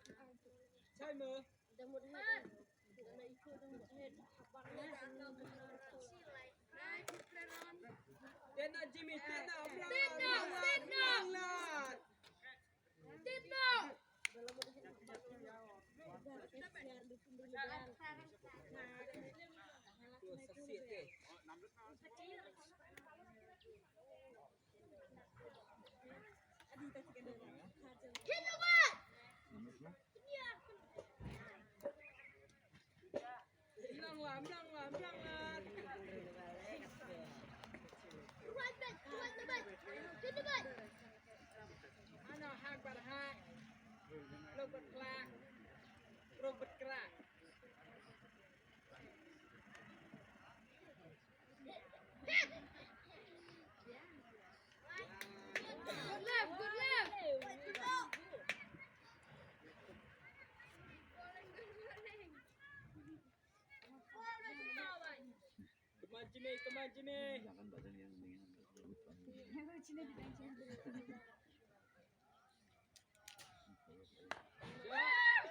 ใช่มือจะหมดเห็ดในช่วยจะหมดเห็ดบังแม่เต้นนะจิมมี่เต้นนะพลาดพลาดเต้นนะตัวสักเสียเก๋คิดดูว่าLang. Ano hang pada hang. Robot kelak. Robot kerak. Good left, good left. Come on, Jimmy. Jangan badan yang dengan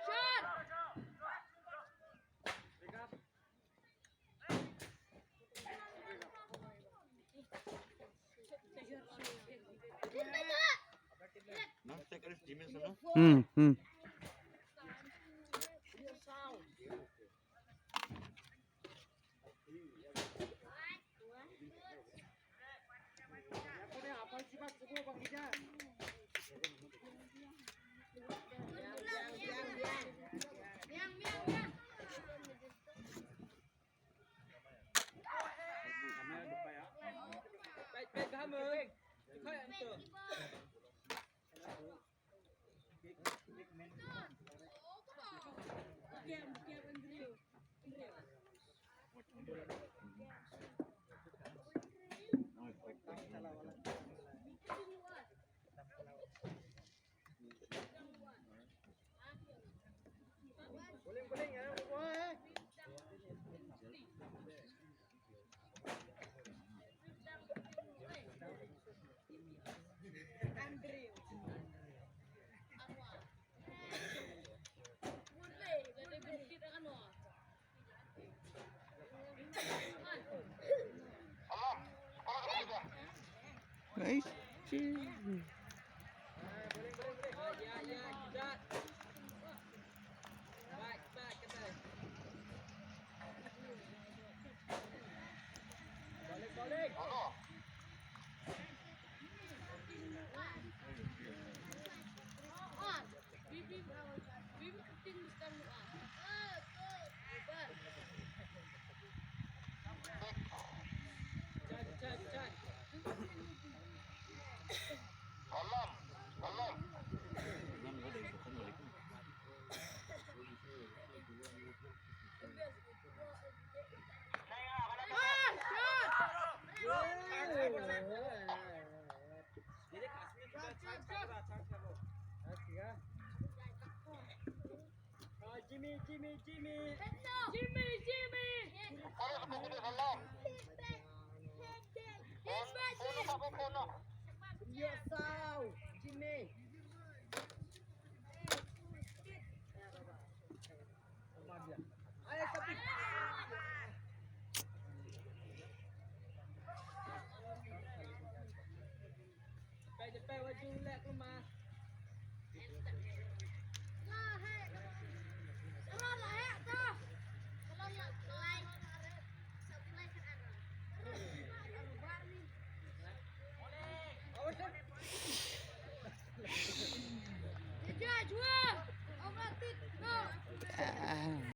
Shot! Pick up. Nah, saya harus Jimmy sana. Baik kamu. Kau yang tu. Boleh ya, boleh. Nice. Balik. Cak. Alam. Bukan balik. Jadi kasihnya juga cak. Jimmy. Yes, Jimmy. Ayo kopi. Depan baju lek rumah.